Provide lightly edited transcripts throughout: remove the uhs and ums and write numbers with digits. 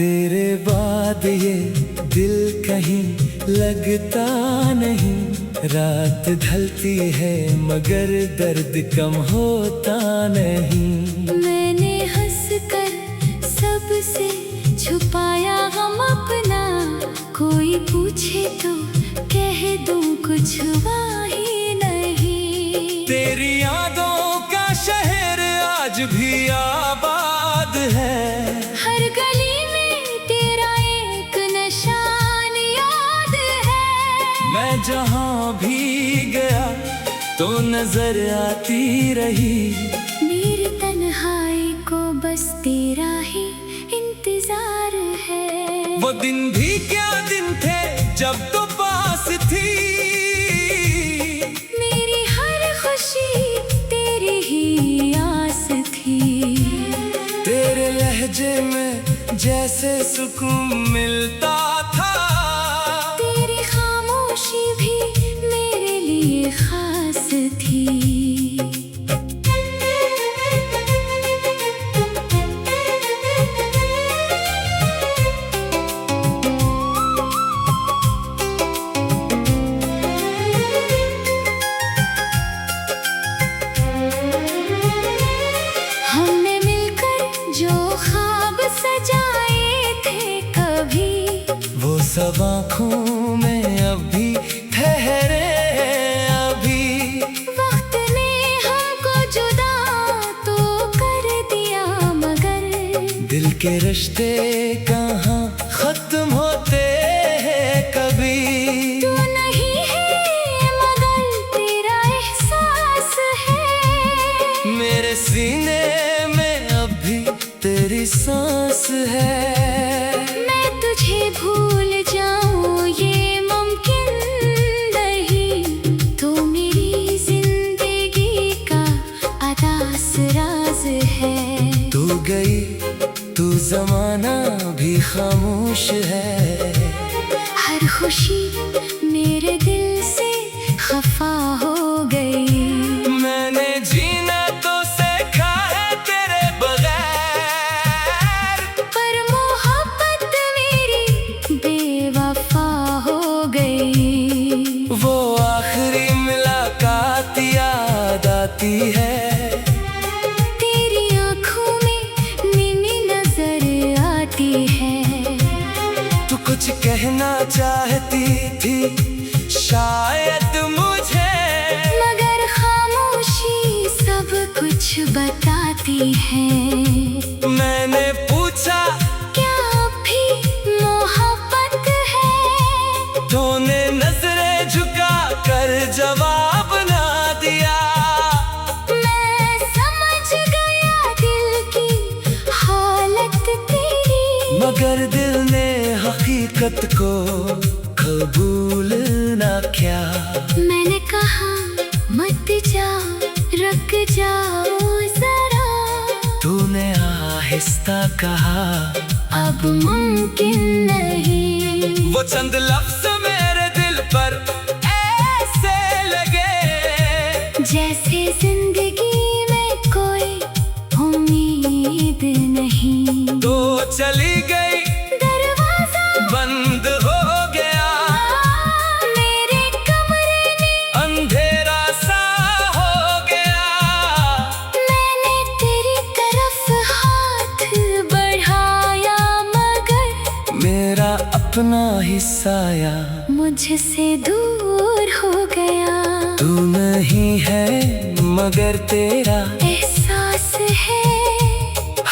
तेरे बाद ये दिल कहीं लगता नहीं। रात ढलती है मगर दर्द कम होता नहीं। मैंने हंसकर सबसे छुपाया गम अपना, कोई पूछे तो कह दूं कुछ हुआ ही नहीं। तेरी यादों का शहर आज भी आबाद है। हर गली में तेरा एक निशान याद है। मैं जहाँ भी गया तो नजर आती रही। मेरी तन्हाई को बस तेरा ही इंतजार है। वो दिन भी क्या दिन थे जब तो पास थी। मेरी हर खुशी तेरी ही आस थी। तेरे लहजे में जैसे सुकून मिलता था। तेरी खामोशी भी मेरे लिए खास थी। हमने मिलकर जो ख्वाब सजाए थे कभी, वो सब आँखों में अभी ठहरे अभी। वक्त ने हमको जुदा तो कर दिया मगर दिल के रिश्ते कहाँ खत्म होते हैं कभी। तू नहीं है मगर तेरा एहसास है। मेरे सीने में अभी तेरी सांस है। मैं तुझे भूल जाऊं ये मुमकिन नहीं। तो मेरी जिंदगी का अदास राज है। तू गई तू जमाना भी खामोश है। हर खुशी मेरे दिल से खफा हो गई। मैंने जीना तो सीखा है तेरे बगैर। पर मोहब्बत मेरी बेवफा हो गई। वो आखिरी मुलाकात याद आती है। तेरी आँखों में नीली नजर आती है। तू कुछ कहना चाहती थी शायद मुझे, मगर खामोशी सब कुछ बताती है। मैंने पूछा क्या अब भी मोहब्बत है? तूने नजरें झुका कर जवाब ना दिया। मैं समझ गया दिल की हालत तेरी, मगर दिल ने हकीकत को कबूल ना किया। मैंने कहा मत जाओ रुक जाओ जरा। तूने आहिस्ता कहा अब मुमकिन नहीं। वो चंद लफ्ज मेरे दिल पर ऐसे लगे जैसे जिंदगी में कोई उम्मीद नहीं। तो चली गई दरवाजा बंद हो गया। मेरे कमरे में अंधेरा सा हो गया। मैंने तेरी तरफ हाथ बढ़ाया मगर मेरा अपना ही साया मुझसे दूर हो गया। तू नहीं है मगर तेरा एहसास है।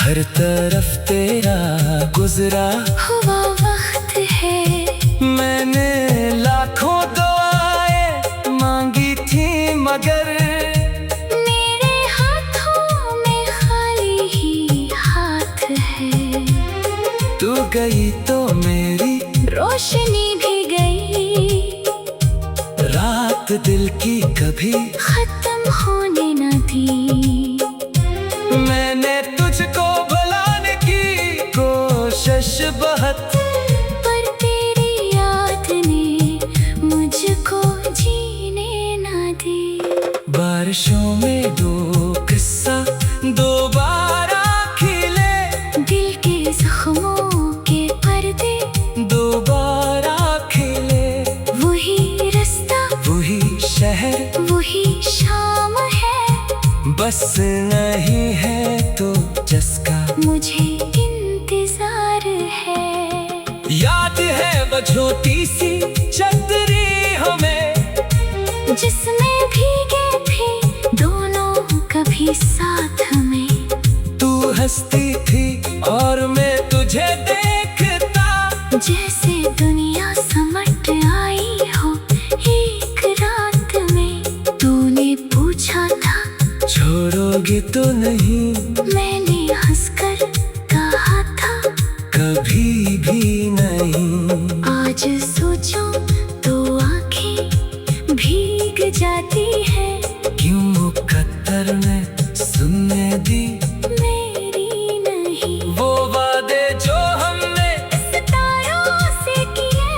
हर तरफ तेरा गुजरा हुआ वक्त है। मैंने लाखों दुआएं मांगी थी मगर मेरे हाथों में खाली ही हाथ है। तू गई तो मेरी रोशनी भी गई। रात दिल की कभी खत्म होने न दी। मैंने तुझको भुलाने की कोशिश बहुत, पर तेरी याद ने मुझको जीने न दी। बारिशों में दो किस्सा दोबारा खिले। दिल के जख्मों के बस नहीं है तो जिसका मुझे इंतजार है। याद है वो छोटी सी छतरी हमें, जिसमें भीगे थे दोनों कभी साथ में। तू हंसती थी और मैं तुझे देखता, जैसे दुनिया समट आई हो एक रात में। तूने पूछा था छोड़ोगे तो नहीं, मैंने हंसकर कहा था कभी भी नहीं। आज सोचो तो आंखें भीग जाती है। क्यों मुकद्दर ने सुनने दी मेरी नहीं वो वादे जो हमने, सितारों से किए,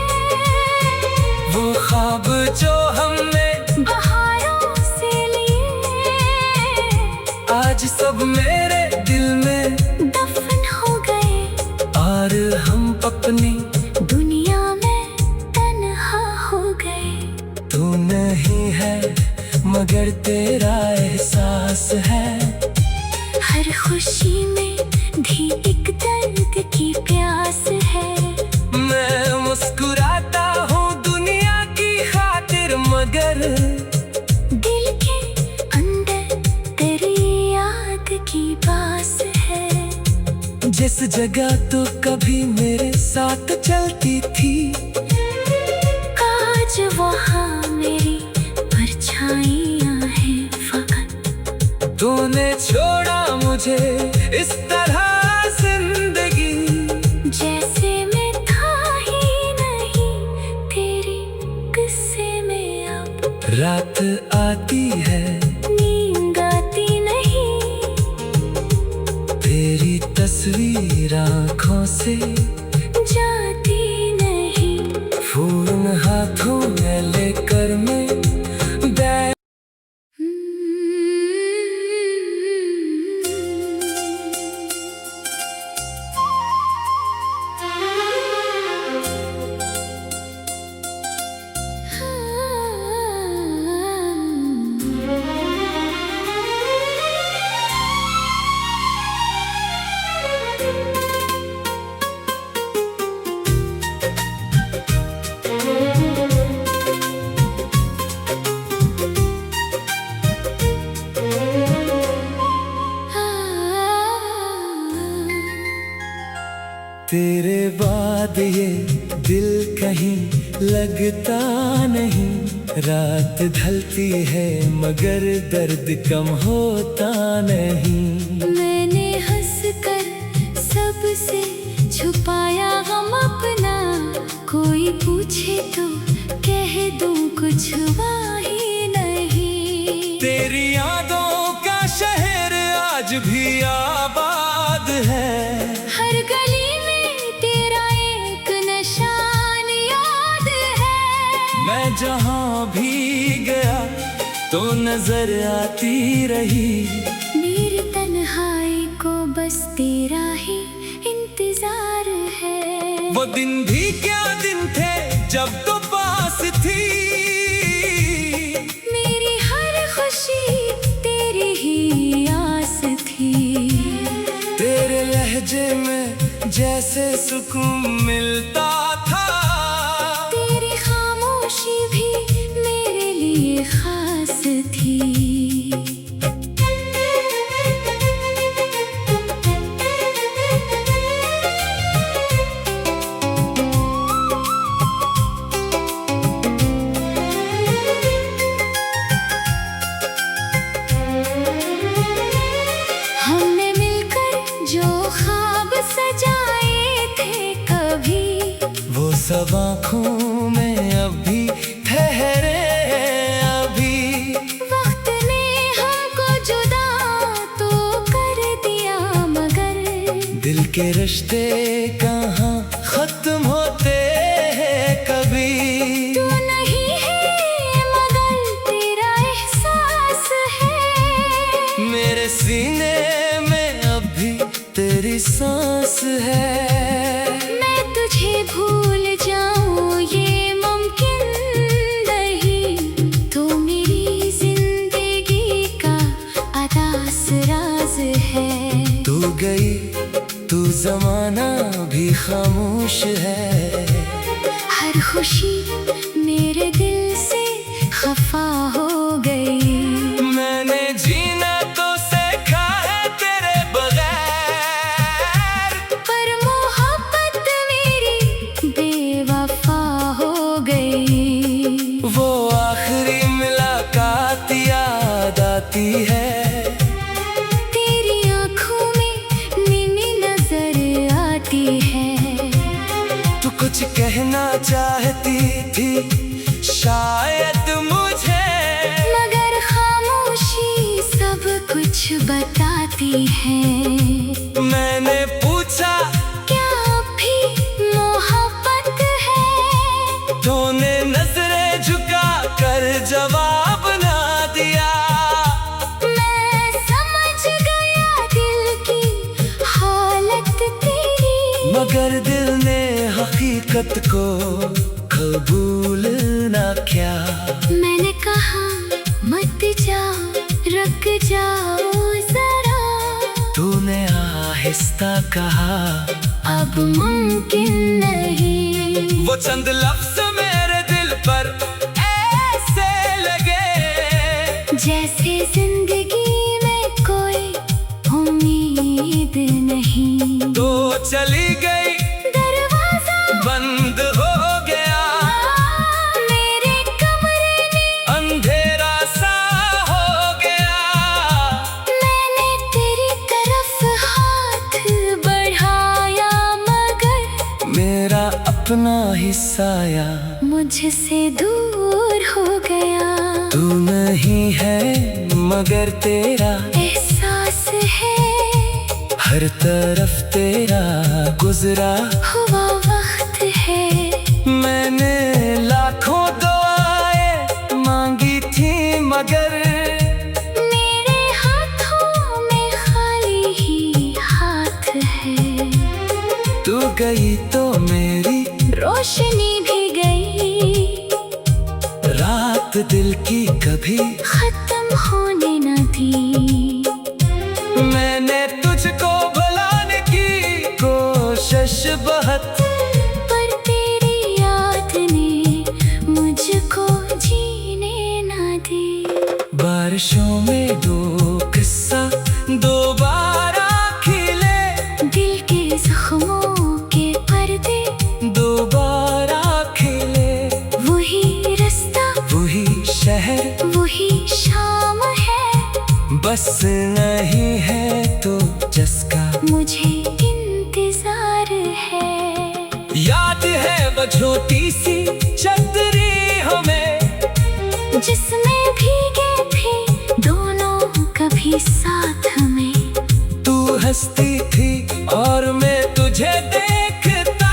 वो ख्वाब जो हमने बहारों से लिए। आज सब मेरे दिल में दफन हो गए और हम अपनी दुनिया में तन्हा हो गए। तू नहीं है मगर तेरा एहसास है। हर खुशी में भी एक दर्द की प्यास है। मैं मुस्कुराता हूँ दुनिया की खातिर, मगर दिल के अंदर तेरी याद की बास है। जिस जगह तो कभी मेरे साथ चलती थी, आज वहाँ मेरी परछाइयाँ हैं फकत। तूने छोड़ा मुझे इस तरह जिंदगी, जैसे मैं था ही नहीं तेरी किस्से में। अब रात आती है नींद आती नहीं, तेरी तस्वीर आँखों से जाती नहीं। फूल हाथों में लेकर मैं तेरे बाद ये दिल कहीं लगता नहीं। रात ढलती है मगर दर्द कम होता नहीं। मैंने हंसकर सबसे छुपाया गम अपना। कोई पूछे तो कह दूं कुछ हुआ ही नहीं। तेरी यादों का शहर आज भी आबाद है। हर गली में तेरा एक निशान याद है। मैं जहाँ भी गया तो नजर आती रही। मेरी तन्हाई को बस तेरा ही इंतजार है। वो दिन भी क्या दिन थे जब तो पास थी। मेरी हर खुशी तेरी ही आस थी। तेरे लहजे में जैसे सुकून मिलता था। तेरी खामोशी भी मेरे लिए खास थी। हमने मिलकर जो ख्वाब सजाए थे कभी, वो सब आँखों में अभी ठहरे अभी। वक्त ने हमको जुदा तो कर दिया मगर दिल के रिश्ते कहाँ खत्म होते हैं कभी। तू नहीं है मगर तेरा एहसास है। मेरे सीने में अभी तेरी सांस है। मैं तुझे भूल जाऊं ये मुमकिन नहीं। तो मेरी जिंदगी का आधा जमाना भी खामोश है। हर खुशी मेरे दिल से खफा हो गई। मैंने जीना तो सीखा है तेरे बगैर, पर मोहब्बत मेरी बेवफा हो गई। वो आखिरी मुलाकात याद आती है। तेरी आंखों में नीली नजर आती है। तू कुछ कहना चाहती थी शायद मुझे, मगर खामोशी सब कुछ बताती है। मैंने पूछा क्या अब भी मोहब्बत है? तूने नजरें झुका कर जवाब ना दिया। मैं समझ गया दिल की हालत तेरी, मगर दिल ने हकीकत को कबूल ना किया। मैंने कहा मत जाओ, रुक जाओ जरा। तूने आहिस्ता कहा अब मुमकिन नहीं। वो चंद लफ्ज मेरे दिल पर ऐसे लगे, जैसे जिंदगी में कोई उम्मीद नहीं। तो चली गई, दरवाजा बंद हो गया, मेरे कमरे में अंधेरा सा हो गया। मैंने तेरी तरफ हाथ बढ़ाया, मगर मेरा अपना ही साया मुझसे दूर हो गया। तू नहीं है मगर तेरा एहसास है, हर तरफ तेरा गुजरा हुआ वक्त है। मैंने लाखों दुआएं मांगी थी मगर मेरे हाथों में खाली ही हाथ है। तू गई तो मेरी रोशनी भी गई, रात दिल की कभी खत्म होने न दी। मैंने तुझको भुलाने की कोशिश बहुत, पर तेरी याद ने मुझको जीने न दी। बारिशों में दो किस्सा दोबारा खिले, दिल के जख्मों के पर्दे दोबारा खिले। वही रास्ता, वही शहर, वही शाम है, बस नहीं है तो जिसका मुझे इंतजार है। याद है वो छोटी सी छतरी हमें, जिसमें भीगे थे दोनों कभी साथ में। तू हंसती थी और मैं तुझे देखता,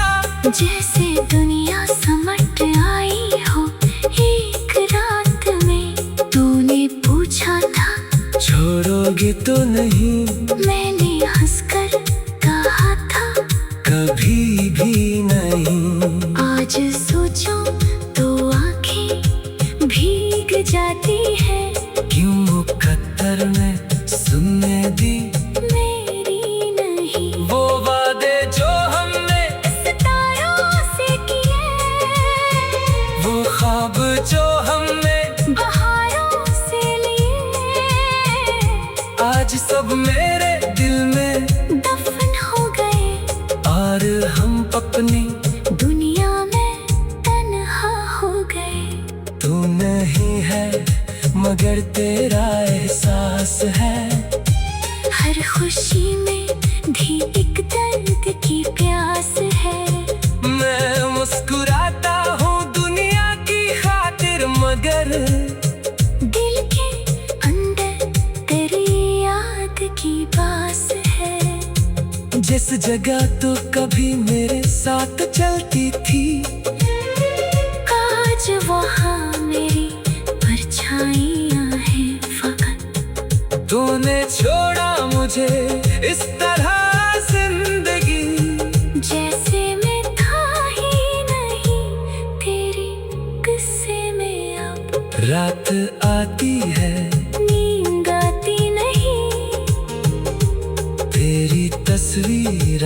जैसे दुनिया समट आई हो एक रात में। तूने पूछा था छोड़ोगे तो नहीं, मैंने हंसकर कहा था कभी भी नहीं। आज सोचो तो आंखें भीग जाती है, क्यों मुकद्दर ने सुनने दी मेरी नहीं। वो वादे जो हमने, सितारों से किए, वो ख्वाब जो हमने बहारों से लिए, आज सब मेरे दिल में दफन हो गए। और हम अपनी दुनिया में तन्हा हो गए। तू नहीं है मगर तेरा एहसास है। हर खुशी में भी एक दर्द की प्यास है। मैं मुस्कुराता हूँ दुनिया की खातिर मगर दिल के अंदर तेरी याद की बास है। जिस जगह तो कभी मेरे साथ चलती थी, आज वहाँ मेरी परछाइयाँ हैं फकत। तूने छोड़ा मुझे इस तरह जिंदगी, जैसे मैं था ही नहीं तेरी किस्से में। अब रात आती है नींद आती नहीं, तेरी तस्वीर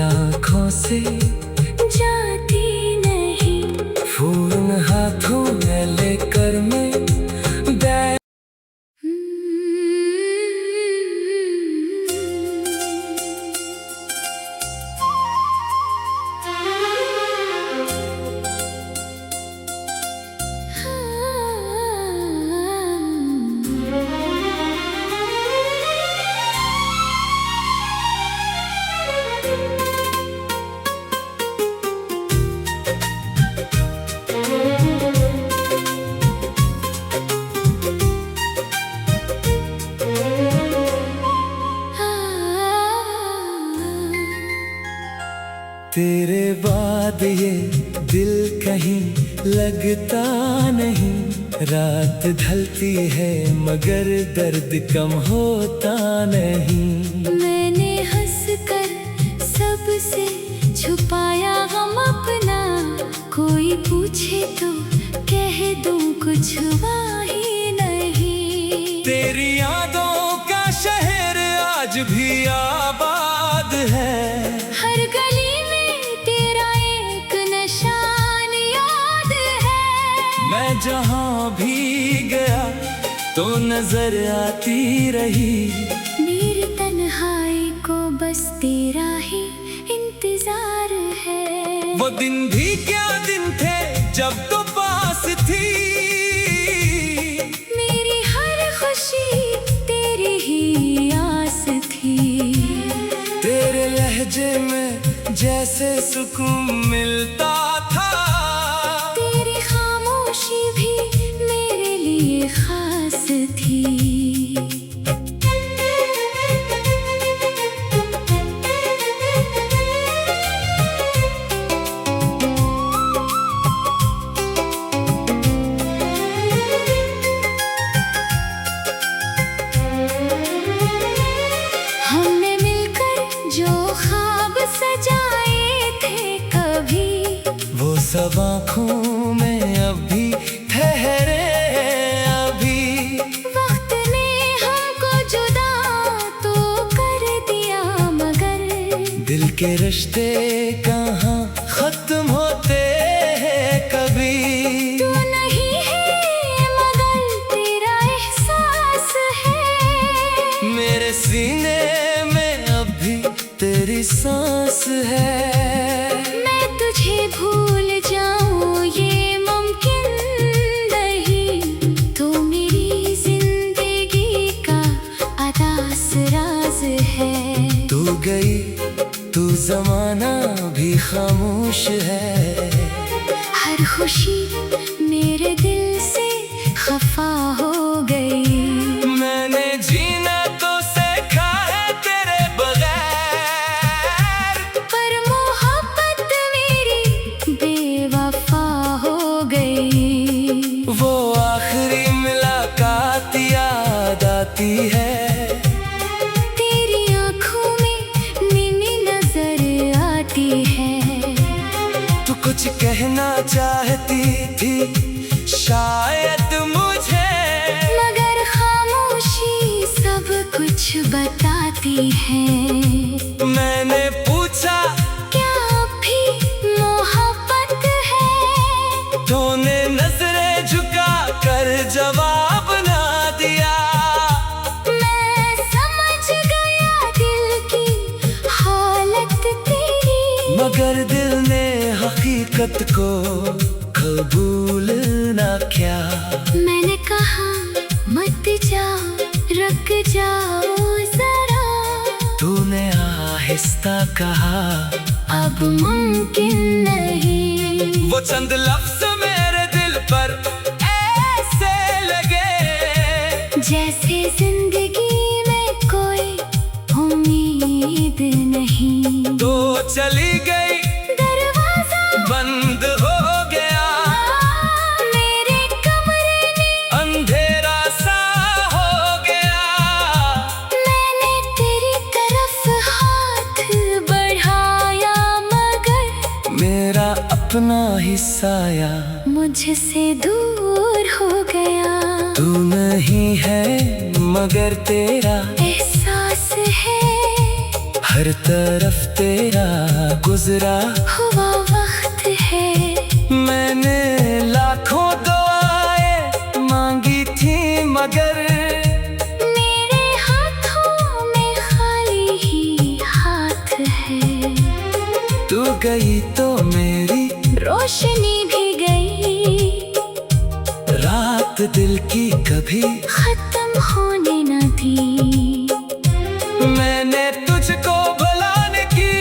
तेरे बाद ये दिल कहीं लगता नहीं। रात ढलती है मगर दर्द कम होता नहीं। मैंने हंसकर सबसे छुपाया गम अपना, कोई पूछे तो कह दूं कुछ हुआ ही नहीं। तेरी यादों का शहर आज भी आबाद है। हर गली में तेरा एक निशान याद है। मैं जहाँ भी गया तो नजर आती रही। मेरी तन्हाई को बस तेरा ही इंतजार है। वो दिन भी क्या दिन थे जब तो पास थी। मेरी हर खुशी तेरी ही आस थी। तेरे लहजे में जैसे सुकून मिलता था। तेरी खामोशी भी मेरे लिए खास थी। हमने मिलकर जो ख्वाब सजाए थे कभी, वो सब आँखों में अभी ठहरे अभी। वक्त ने हमको जुदा तो कर दिया मगर दिल के रिश्ते कहाँ खत्म होते हैं कभी। तू नहीं है मगर तेरा एहसास है। मेरे सीने में अभी तेरी सांस है। मैं तुझे भूल जाऊं ये मुमकिन नहीं। तो मेरी जिंदगी का अदास राज है। तू गई तू जमाना भी खामोश है। हर खुशी मेरे दिल से खफा हो गई। मैंने जीना तो सीखा है तेरे बगैर। पर मोहब्बत मेरी बेवफा हो गई। वो आखिरी मुलाकात याद आती है। तेरी आंखों में नीली नजर आती है। तू कुछ कहना चाहती थी शायद मुझे, मगर खामोशी सब कुछ बताती है। मैंने पूछा क्या अब भी मोहब्बत है। तूने नजरें झुका कर जवाब ना दिया। मैं समझ गया दिल की हालत तेरी, मगर दिल ने हकीकत को कबूल ना किया। मैंने कहा मत जाओ रुक जाओ जरा। तूने आहिस्ता कहा अब मुमकिन नहीं। वो चंद लफ्ज मेरे दिल पर ऐसे लगे जैसे जिंदगी में कोई उम्मीद नहीं। तो चली गई दरवाजा बंद हो गया। मेरे कमरे में अंधेरा सा हो गया। मैंने तेरी तरफ हाथ बढ़ाया मगर मेरा अपना ही साया मुझसे दूर हो गया। तू नहीं है मगर तेरा एहसास है। हर तरफ तेरा गुजरा हुआ वक्त है। मैंने लाखों दुआएं मांगी थी मगर मेरे हाथों में खाली ही हाथ है। तू गई तो मेरी रोशनी भी गई। रात दिल की कभी खत्म होने न दी। मैंने तुझको भुलाने की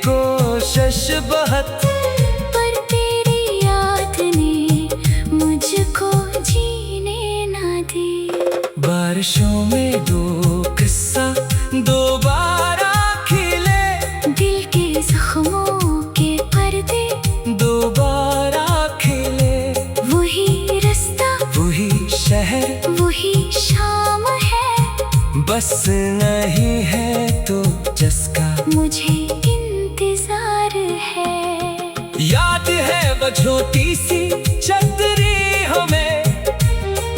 कोशिश बहुत, पर तेरी याद ने मुझको जीने न दी। बारिशों में दो किस्सा दोबारा खिले। दिल के जख्मों के बस नहीं है तो जिसका मुझे इंतजार है। याद है वो छोटी सी छतरी हमें,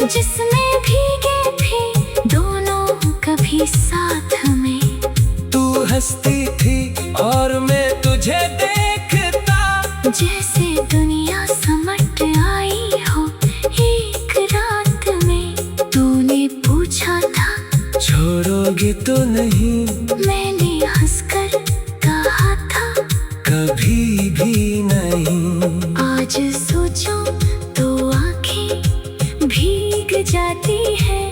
जिसमें भीगे थे दोनों कभी साथ में। तू हंसती थी और मैं तुझे देखता, जैसे दुनिया समट आई हो एक रात में। तूने पूछा था छोड़ोगे तो नहीं, मैंने हंसकर कहा था कभी भी नहीं। आज सोचो तो आंखें भीग जाती है।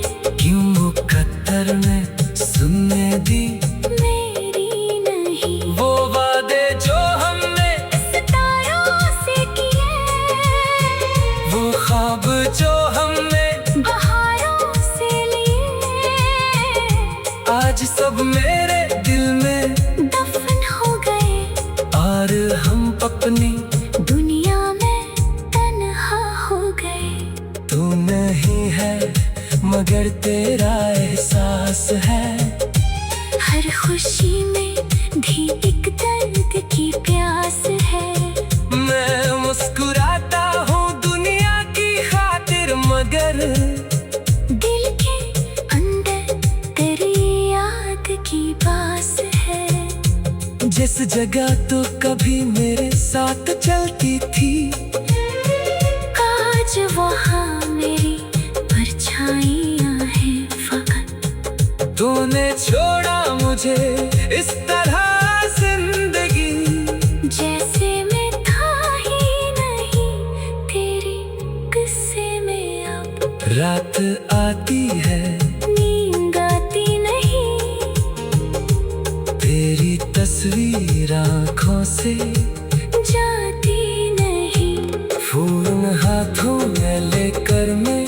क्यों मुकद्दर ने सुनने दी मेरी नहीं वो वादे जो हमने, सितारों से किए, वो ख्वाब जो हमने बहारों से लिए। आज सब मेरे दिल में दफन हो गए और हम अपनी दुनिया में तन्हा हो गए। तू नहीं है मगर तेरा एहसास है। हर खुशी में भी एक दर्द की प्यास है। मैं मुस्कुराता हूँ दुनिया की खातिर, मगर दिल के अंदर तेरी याद की बास है। जिस जगह तो कभी मेरे साथ चलती थी, आज वहाँ मेरी परछाइयाँ हैं फकत। तूने छोड़ा मुझे इस तरह जिंदगी, जैसे मैं था ही नहीं तेरे किस्से में। अब रात आती है नींद आती नहीं, तेरी तस्वीर आँखों से जाती नहीं। फूल हाथों में लेकर मैं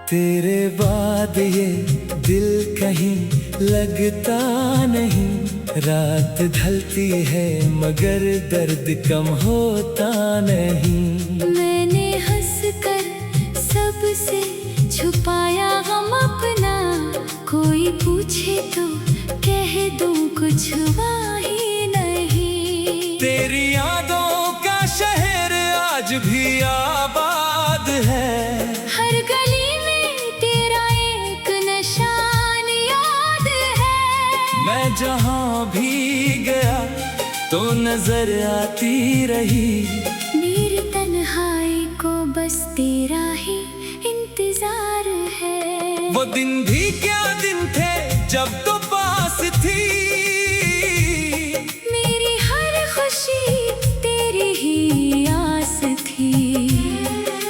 तेरे बाद ये दिल कहीं लगता नहीं। रात ढलती है मगर दर्द कम होता नहीं। मैंने हंसकर सबसे छुपाया गम अपना। कोई पूछे तो कह दूं कुछ हुआ ही नहीं। तेरी यादों का शहर आज भी आबाद है। हर गली में तेरा एक निशान याद है। मैं जहाँ भी गया तो नजर आती रही। मेरी तन्हाई को बस तेरा ही इंतजार है। वो दिन भी क्या दिन थे जब तो पास थी। मेरी हर खुशी तेरी ही आस थी।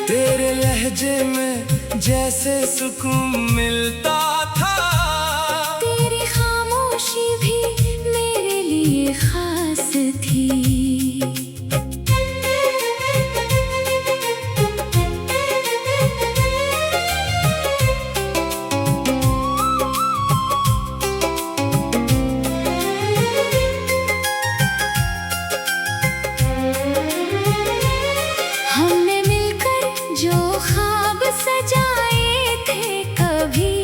तेरे लहजे में जैसे सुकून मिलता था। तेरी खामोशी भी मेरे लिए खास थी। हमने मिलकर जो ख्वाब सजाए थे कभी,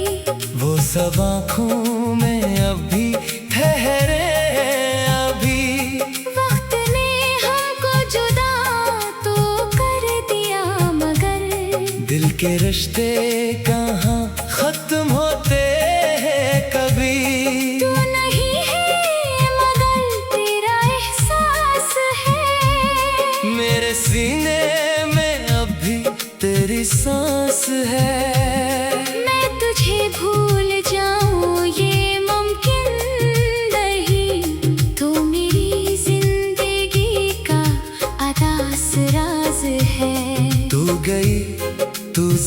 वो सब आँखों में अभी ठहरे अभी। वक्त ने हमको जुदा तो कर दिया मगर दिल के रिश्ते कहाँ खत्म होते हैं कभी। तू नहीं है मगर तेरा एहसास है। मेरे सीने में अभी तेरी सांस है। मैं तुझे भूल जाऊं ये मुमकिन नहीं। तो मेरी जिंदगी का आधा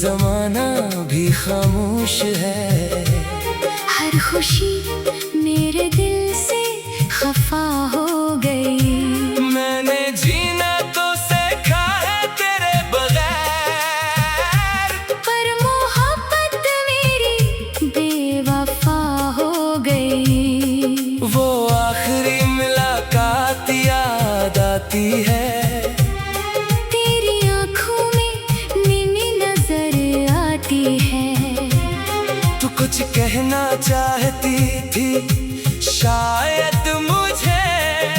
जमाना भी खामोश है। हर खुशी मेरे दिल से खफा हो गई। मैंने जीना तो सीखा है तेरे बगैर, पर मोहब्बत मेरी बेवफा हो गई। वो आखिरी मुलाकात याद आती है। तेरी आंखों में नीली नजर आती है। तू कुछ कहना चाहती थी शायद मुझे,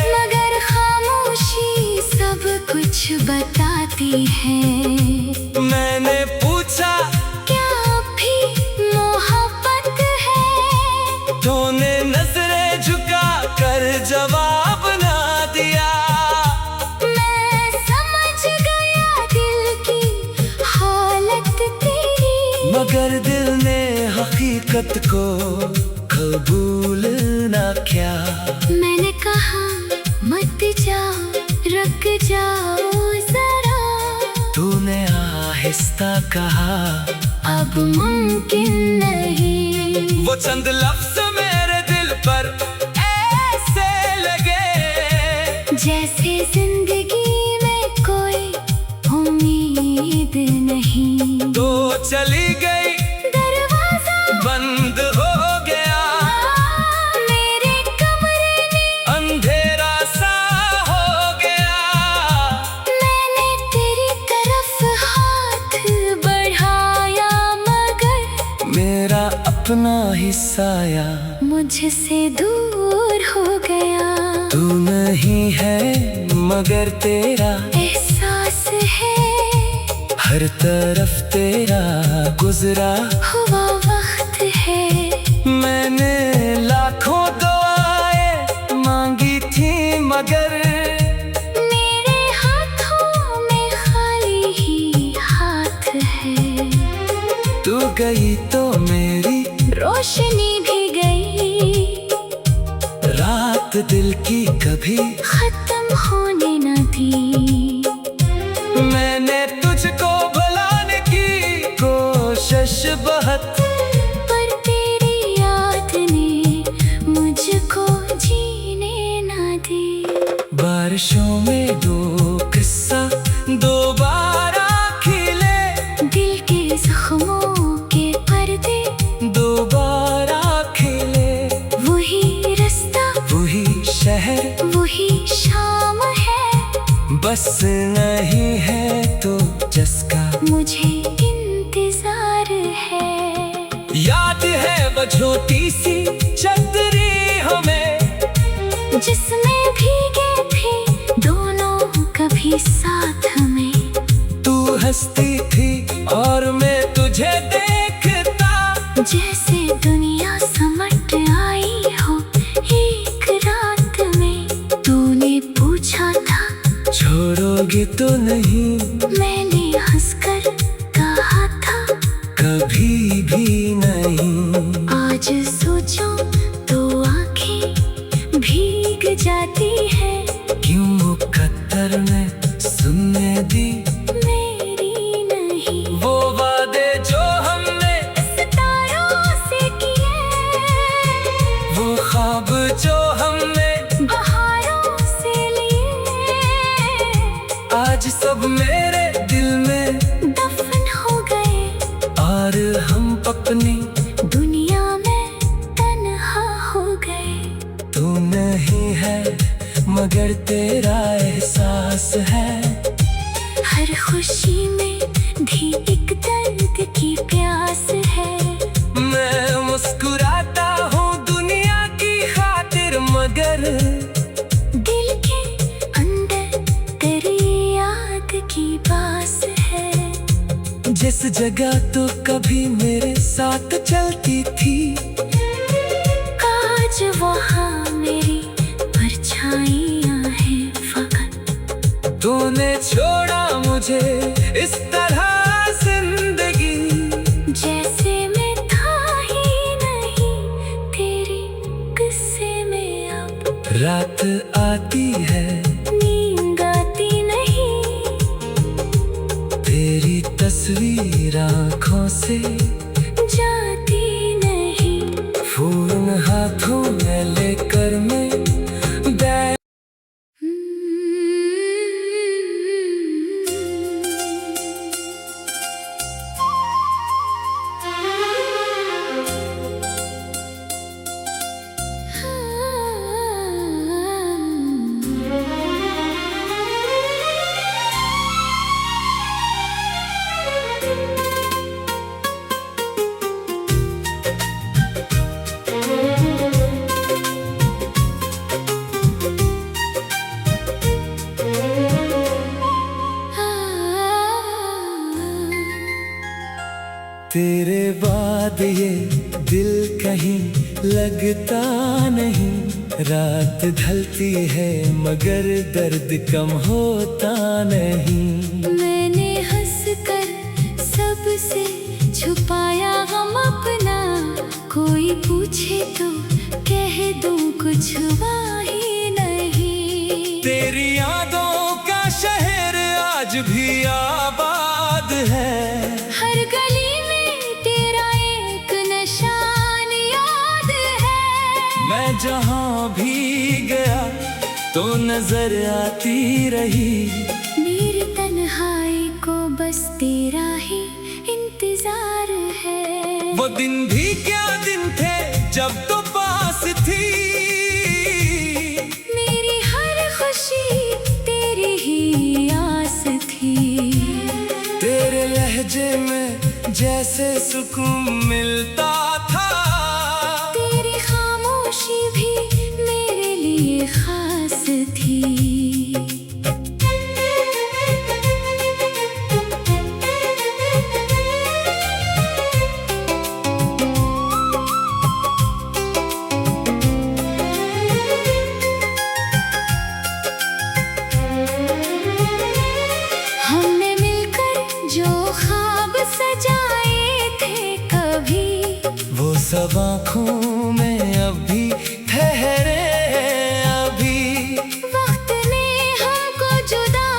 मगर खामोशी सब कुछ बताती है। मैंने पूछा क्या भी मोहब्बत है? तूने नजरें झुका कर जवाब ना दिया। मैं समझ गया दिल की हालत तेरी, मगर दिल ने हकीकत को कबूल ना किया। मैंने कहा मत जाओ, रुक जाओ जरा। तूने आहिस्ता कहा अब मुमकिन नहीं। वो चंद लफ्ज मेरे दिल पर ऐसे लगे जैसे जिंदगी में कोई उम्मीद नहीं। तो चली गई, दरवाजा बंद हो गया, मेरे कमरे में अंधेरा सा हो गया। मैंने तेरी तरफ हाथ बढ़ाया, मगर मेरा अपना ही साया मुझसे दूर हो गया। तू नहीं है मगर तेरा एहसास है, हर तरफ तेरा गुजरा हुआ वक्त है। मैंने लाखों दुआएं मांगी थी मगर मेरे हाथों में खाली ही हाथ है। तू गई तो मेरी रोशनी भी गई, रात दिल की कभी खत्म होने न दी। मैंने तुझको भुलाने की कोशिश बहुत, पर तेरी याद ने मुझको जीने न दी। बारिशों में दो किस्सा दोबारा खिले, दिल के जख्मों के पर्दे दोबारा खिले। वही रास्ता, वही शहर, वही शाम है। बस नहीं है तो जिसका मुझे इंतजार है। याद है वो छोटी सी छतरी हमें, जिसमें भीगे थे दोनों कभी साथ में। तू हंसती थी और मैं तुझे देखता, जैसे दुनिया समट आई हो एक रात में। तूने पूछा था छोड़ोगे तो नहीं, मैंने हंसकर कहा था कभी भी नहीं। आज सोचो तो आंखें भीग जाती है। क्यों मुकद्दर ने सुनने दी मेरी नहीं, वो वादे जो हमने सितारों से किए, वो ख्वाब जो हमने बहारों से लिए। आज सब मेरे दिल में दफन हो गए, और हम अपनी दुनिया में तन्हा हो गए। तू नहीं है मगर तेरा एहसास है। हर खुशी में भी एक दर्द की प्यास है। मैं मुस्कुराता हूँ दुनिया की खातिर, मगर दिल के अंदर तेरी याद की बास है। जिस जगह तो कभी मेरे साथ चलती थी, आज वहाँ मेरी परछाइयाँ हैं फकत। तूने छोड़ा मुझे इस तरह जिंदगी, जैसे मैं था ही नहीं तेरी किस्से में। अब रात आती है नींद आती नहीं, तेरी तस्वीर आँखों हाथों से जाती नहीं। फूल हाथों में लेकर मैं तेरे बाद ये दिल कहीं लगता नहीं। रात ढलती है मगर दर्द कम होता नहीं। मैंने हंसकर सबसे छुपाया गम अपना, कोई पूछे तो कह दूं कुछ हुआ ही नहीं। तेरी यादों का शहर आज भी आबाद है। हर गली में तेरा एक निशान याद है। मैं जहाँ भी गया तो नजर आती रही। मेरी तन्हाई को बस तेरा ही इंतजार है। वो दिन भी क्या दिन थे जब तो पास थी। मेरी हर खुशी तेरी ही आस थी। तेरे लहजे में जैसे सुकून मिलता था। तेरी खामोशी भी मेरे लिए खास थी। हमने मिलकर जो ख्वाब सजाए थे कभी, वो सब आँखों में अभी ठहरे अभी। वक्त ने हमको जुदा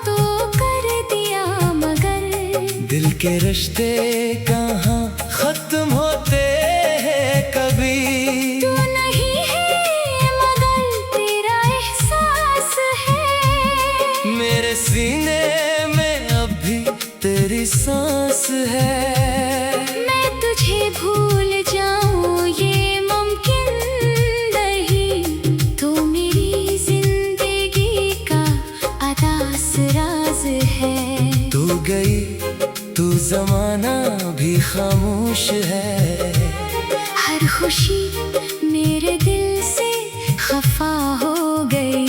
तो कर दिया मगर दिल के रिश्ते कहाँ खत्म होते हैं कभी। तू नहीं है मगर तेरा एहसास है। मेरे सीने में अभी तेरी सांस है। मैं तुझे भूल जाऊं ये मुमकिन नहीं। तो मेरी जिंदगी का अदास राज है। तू गई तू जमाना भी खामोश है। हर खुशी मेरे दिल से खफा हो गई।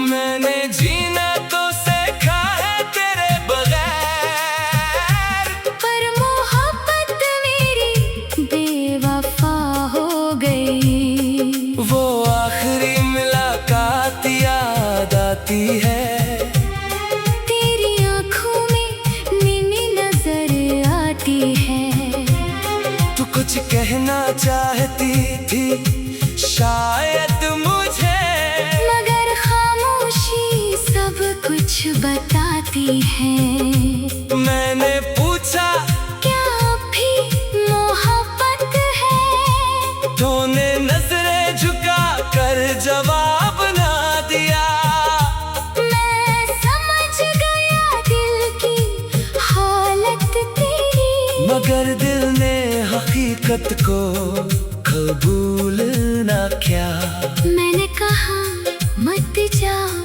मैंने जीना तो सीखा है तेरे बगैर। पर मोहब्बत मेरी बेवफा हो गई। वो आखिरी मुलाकात याद आती है। तेरी आंखों में नीली नजर आती है। तू कुछ कहना चाहती थी शायद मुझे, मगर खामोशी सब कुछ बताती है। मैंने पूछा क्या अब भी मोहब्बत है? तूने नजरें झुका कर जवाब ना दिया। मैं समझ गया दिल की हालत तेरी, मगर दिल ने हकीकत को कबूल ना किया। मैंने कहा मत जाओ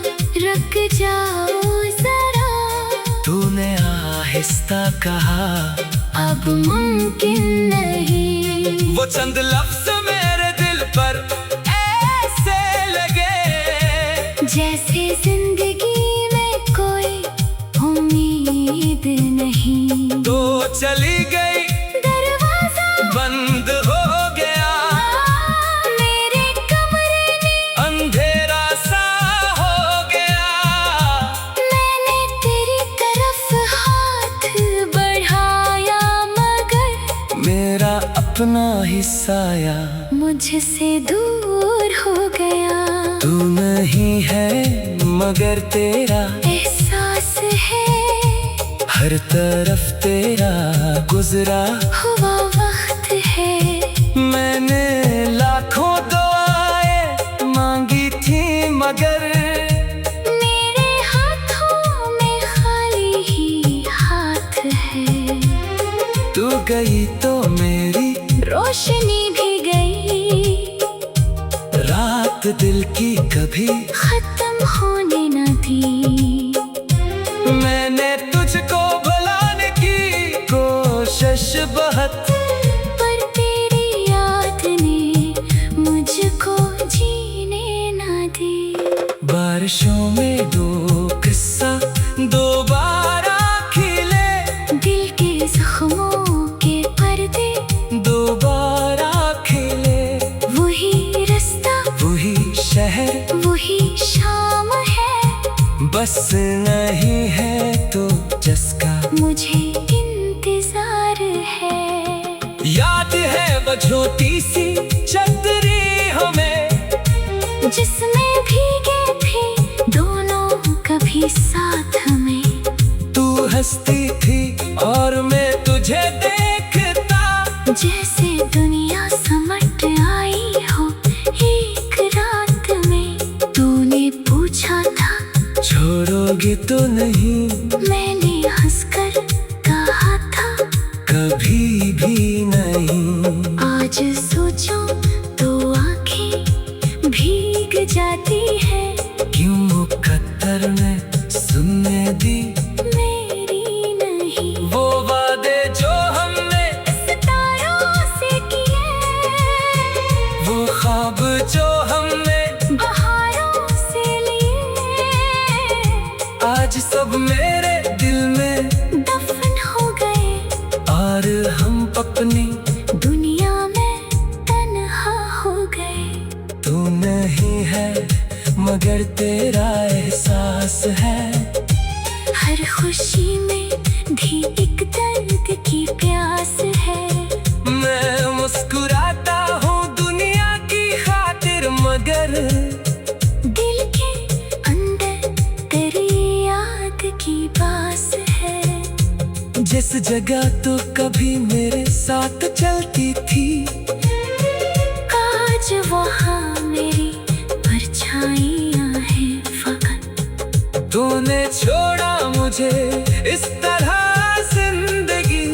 रुक जाओ जरा। तूने आहिस्ता कहा अब मुमकिन नहीं। वो चंद लफ्ज मेरे दिल पर ऐसे लगे जैसे जिंदगी में कोई उम्मीद नहीं। तो चली गई दरवाजा बंद हो गया। मेरे कमरे में अंधेरा सा हो गया। मैंने तेरी तरफ हाथ बढ़ाया मगर मेरा अपना ही साया मुझसे दूर हो गया। तू नहीं है मगर तेरा एहसास है। हर तरफ तेरा गुजरा हुआ वक्त है। मैंने लाखों दुआएं मांगी थी मगर मेरे हाथों में खाली ही हाथ है। तू गई तो मेरी रोशनी भी गई, रात दिल की कभी खत्म होने न दी। मैंने तुझको भुलाने की कोशिश बहुत, पर तेरी याद ने मुझको जीने न दी। बारिशों में दो किस्सा दोबारा खिले, दिल के जख्मों के पर्दे दोबारा खिले। वही रास्ता, वही शहर, वही शाम है, बस नहीं है तो जिसका मुझे इंतजार है। याद है वो छोटी सी छतरी हमें, जिसमें भीगे थे दोनों कभी साथ में। तू हंसती थी और मैं तुझे देखता, जैसे दुनिया समट आई हो एक रात में। तूने पूछा था छोड़ोगे तो नहीं, मैंने हंसकर कहा था कभी भी नहीं। आज सोचो तो आंखें भीग जाती है। क्यों मुकद्दर ने सुनने दी मेरी नहीं, वो वादे जो हमने, सितारों से किए, वो ख्वाब जो हमने बहारों से लिए। आज सब मेरे दिल में दफन हो गए, और हम अपनी दुनिया में तन्हा हो गए। तू नहीं है मगर तेरा एहसास है। हर खुशी में भी एक दर्द की प्यास है। मैं मुस्कुराता हूँ दुनिया की खातिर मगर दिल के अंदर तेरी याद की बास है। जिस जगह तो कभी मेरे साथ चलती थी, आज वहाँ मेरी परछाइयाँ हैं फकत। तूने छोड़ा मुझे इस तरह जिंदगी,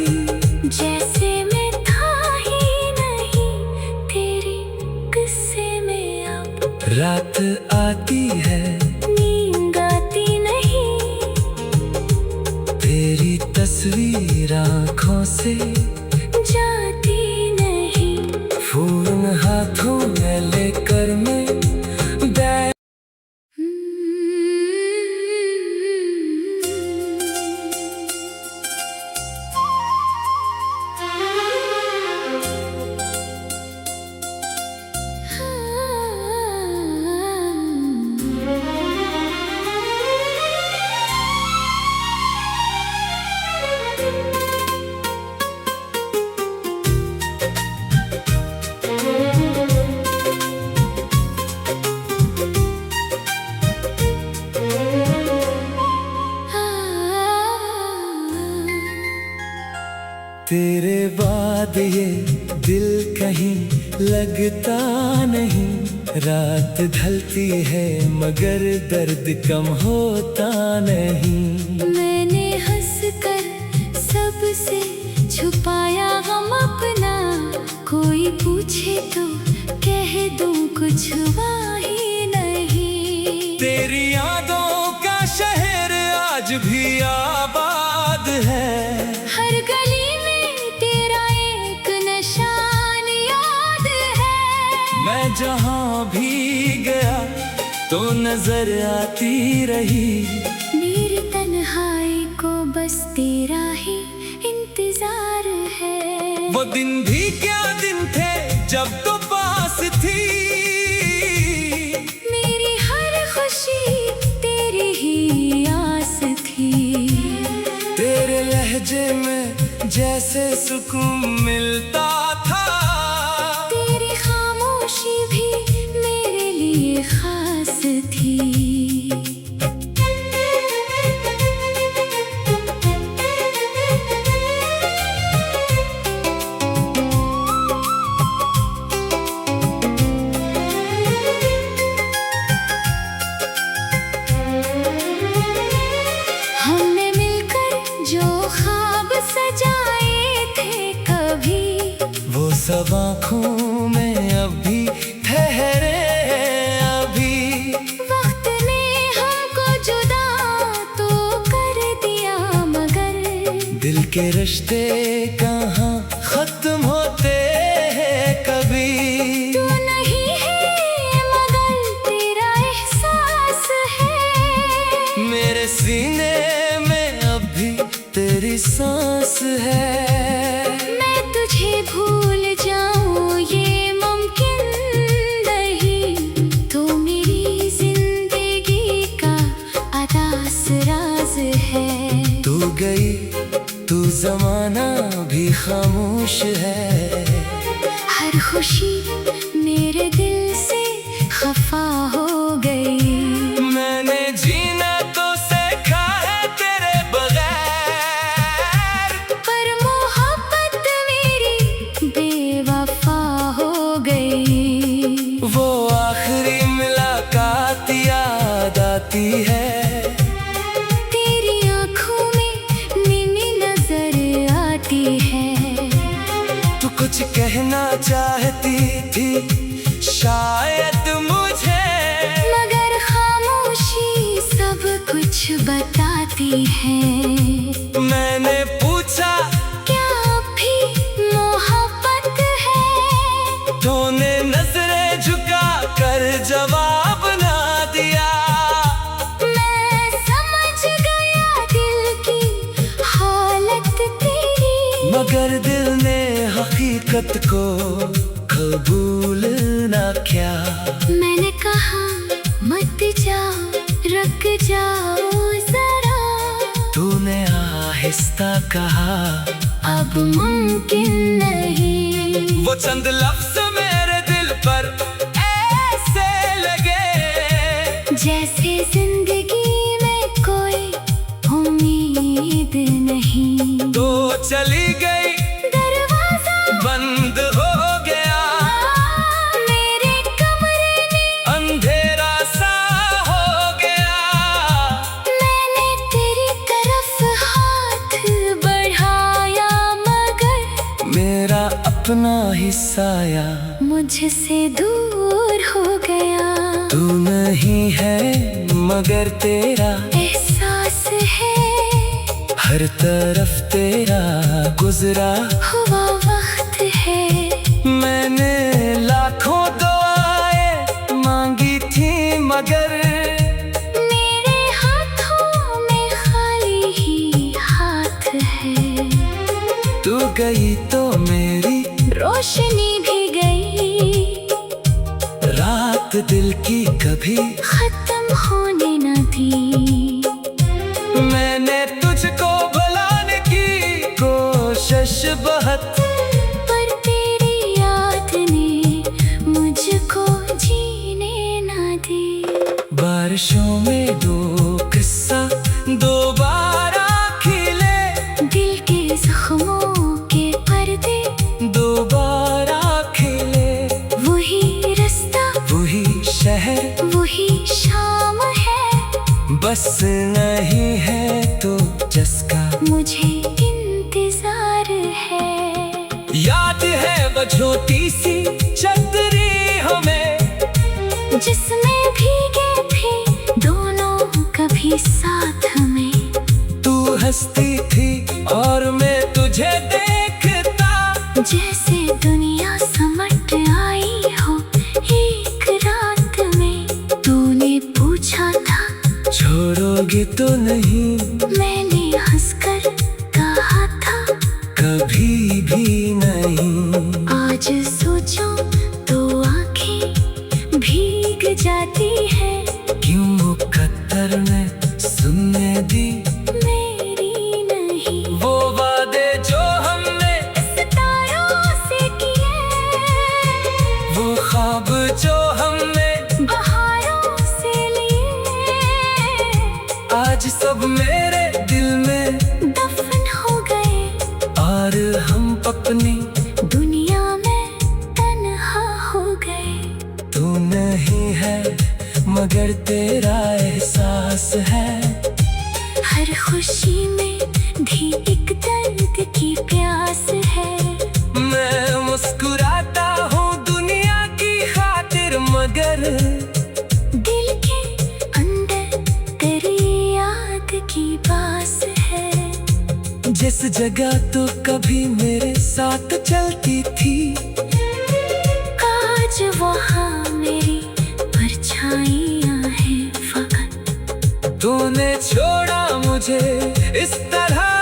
जैसे मैं था ही नहीं तेरे किस्से में। अब रात आती है नींद आती नहीं, तेरी तस्वीर आँखों से जाती नहीं। फूल हाथों में लेकर मैं बैठ तेरे बाद ये दिल कहीं लगता नहीं। रात ढलती है मगर दर्द कम होता नहीं। मैंने हंसकर सबसे छुपाया गम अपना, कोई पूछे तो कह दूं कुछ हुआ ही नहीं। तेरी यादों का शहर आज भी आबाद है। हर गली में तेरा एक निशान याद है। मैं जहाँ भी गया तो नजर आती रही। मेरी तन्हाई को बस तेरा ही इंतजार है। वो दिन भी क्या दिन थे जब तो पास थी। मेरी हर खुशी तेरी ही आस थी। तेरे लहजे में जैसे सुकून मिलता था। तेरी खामोशी भी मेरे लिए खास थी। सब आँखों में अभी ठहरे अभी। वक्त ने हमको जुदा तो कर दिया, मगर दिल के रिश्ते कहाँ खत्म होते हैं कभी। तू नहीं है मगर तेरा एहसास है, मेरे सीने में अभी तेरी सांस है। मैं तुझे भूल जाऊं ये मुमकिन नहीं, तू मेरी जिंदगी का अदास राज है। तू गई तू जमाना भी खामोश है, हर खुशी मेरे दिल से खफा हो गई। मैंने जीना तो सीखा है तेरे बगैर, पर मोहब्बत मेरी बेवफा हो गई। वो आखिरी मुलाकात याद आती है। तेरी आंखों में नीली नजर आती है। तू कुछ कहना चाहती थी शायद मुझे, मगर खामोशी सब कुछ बताती है। मैंने पूछा क्या अब भी मोहब्बत है, तूने नजरें झुका कर जवाब ना दिया। मैं समझ गया दिल की हालत तेरी, मगर दिल ने हकीकत को कबूल ना किया। मैंने कहा मत जाओ, रुक जाओ जरा, तूने आहिस्ता कहा अब मुमकिन नहीं। वो चंद लफ्ज मेरे दिल पर ऐसे लगे, जैसे जिंदगी में कोई उम्मीद नहीं। तो चली गई दरवाजा बंद हो गया, मेरे कमरे में अंधेरा सा हो गया। मैंने तेरी तरफ हाथ बढ़ाया, मगर मेरा अपना ही साया मुझसे दूर हो गया। तू नहीं है मगर तेरा एहसास है, हर तरफ तेरा गुजरा हुआ वक्त है। मैंने लाखों दुआएं मांगी थी मगर मेरे हाथों में खाली ही हाथ है। तू गई तो मेरी रोशनी भी गई, रात दिल की कभी खत्म होने न दी। मैंने तुझको भुलाने की कोशिश बहुत, पर तेरी याद ने मुझको जीने न दी। बारिशों में दो किस्सा दोबारा खिले, दिल के जख्मों के पर्दे दोबारा खिले। वही रास्ता, वही शहर, वही शाम है, बस नहीं है तो जिसका मुझे इंतजार है। याद है वो छोटी सी छतरी हमें, जिसमें भीगे थे दोनों कभी साथ में। तू हंसती थी और मैं तुझे देखता, जैसे दुनिया समट आई हो एक रात में। तूने पूछा था छोड़ोगे तो नहीं, मैंने हंसकर कहा था कभी भी नहीं। आज सोचो तो आंखें भीग जाती है, क्यों मुकद्दर ने सुनने दी मेरी नहीं। वो वादे जो हमने सितारों से किए, वो ख्वाब जो हमने बहारों से लिए, आज सब मेरे दिल में दफन हो गए। और हम अपनी दुनिया में तन्हा हो गए। तू नहीं है मगर तेरा एहसास है। हर खुशी में भी एक दर्द की प्यास है। मैं मुस्कुरा की बास है। जिस जगह तो कभी मेरे साथ चलती थी, आज वहाँ मेरी परछाइयाँ हैं फकत। तूने छोड़ा मुझे इस तरह